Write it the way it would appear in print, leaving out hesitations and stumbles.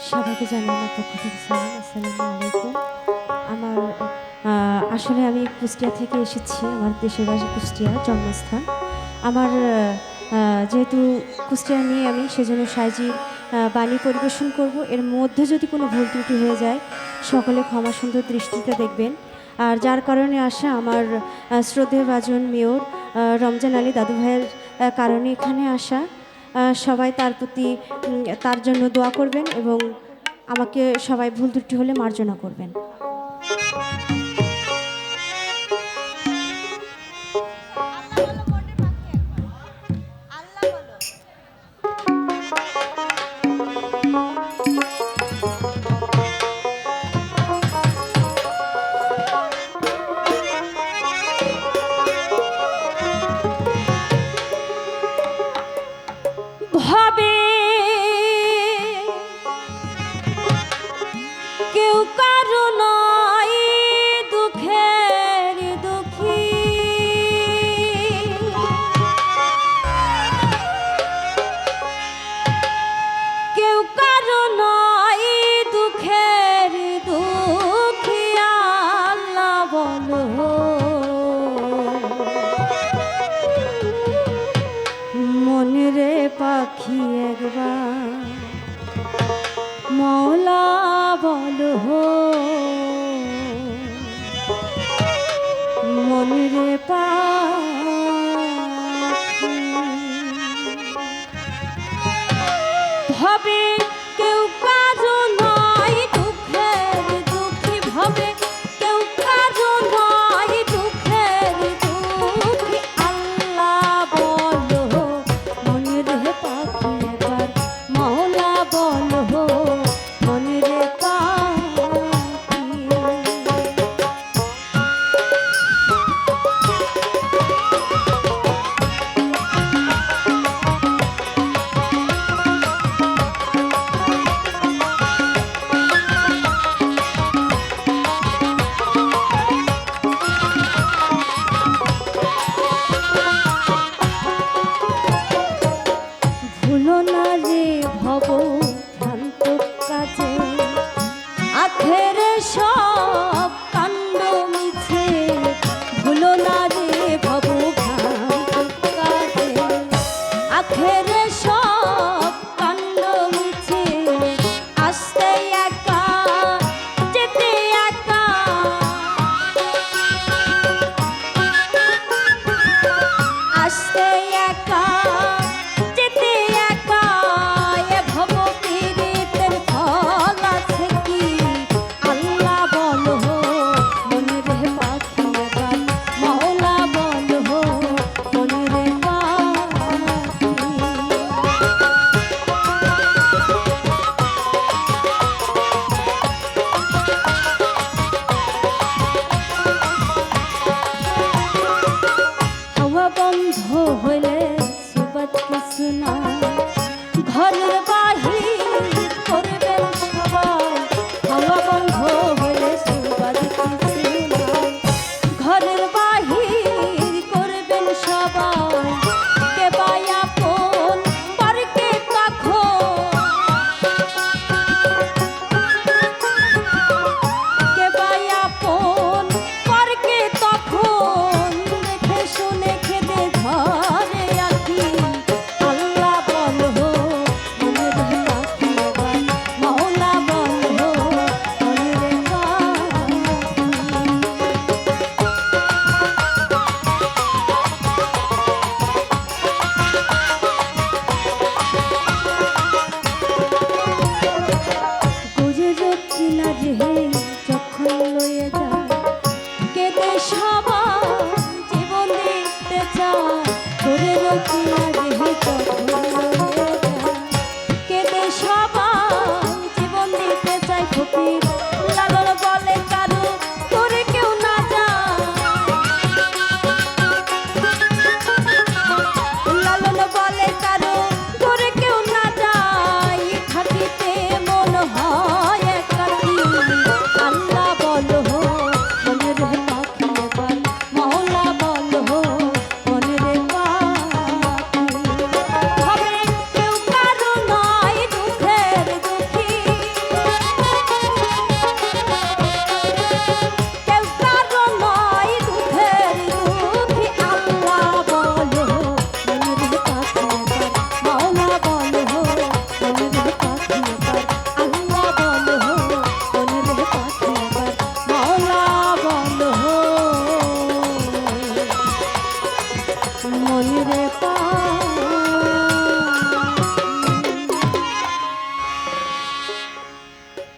সবাইকে জানাই আমার পক্ষ থেকে সালাম। আসসালামু আলাইকুম। আমার আসলে আমি কুষ্টিয়া থেকে এসেছি। আমার দেশের বাড়ি কুষ্টিয়া, জন্মস্থান আমার। যেহেতু কুষ্টিয়া নিয়ে আমি, সেজন্য সাইজির বাণী পরিবেশন করব। এর মধ্যে যদি কোনো ভুল ত্রুটি হয়ে যায়, সকলে ক্ষমা সুন্দর দৃষ্টিতে দেখবেন। আর যার কারণে আসা আমার শ্রদ্ধেয় ভাজন মেয়র রমজান আলী দাদু ভাইয়ের কারণে এখানে আসা। সবাই তার প্রতি তার জন্য দোয়া করবেন এবং আমাকে সবাই ভুল ত্রুটি হলে মার্জনা করবেন। ভাবে কেউ কারো নয় দুঃখের দুঃখী, কেউ কারো নয় দুঃখের দুঃখী। আল্লাহ বলো মনের পাখি একবার মৌলা বলো মনের পাখি। ভাবে কেউ কারো নয় দুঃখের দুঃখী, ভাবে কেউ কারো নয় দুঃখের দুঃখী। আল্লাহ বলো মনের পাখি এবার মৌলা বলো মনের পাখি। ভুলো না রে ভব ভ্রান্ত কাজে আখের সব কাণ্ড মিছে। ভুলো না রে ভব ভ্রান্ত কাজে আখের সব কাণ্ড মিছে। আসতে একা যেতে একা, আসতে একা যেতে একা। এ ভব পীড়িতের ফল আছে কি? আল্লাহ বলো মনের পাখি এবার মৌলা বলো মনের পাখি। হাওয়া বন্ধ হইলে সুবাদ কিছু না, ঘরের বাহির করবেন সবাই। হাওয়া বন্ধ হইলে সুবাদ কিছু না, ঘরের বাহির করবেন সবাই। কে বা আপন পরকে তখন, কে বা আপন পরকে তখন। দেখে শুনে খেদে ধরে আঁকি। আল্লাহ বলো মনের মনে রে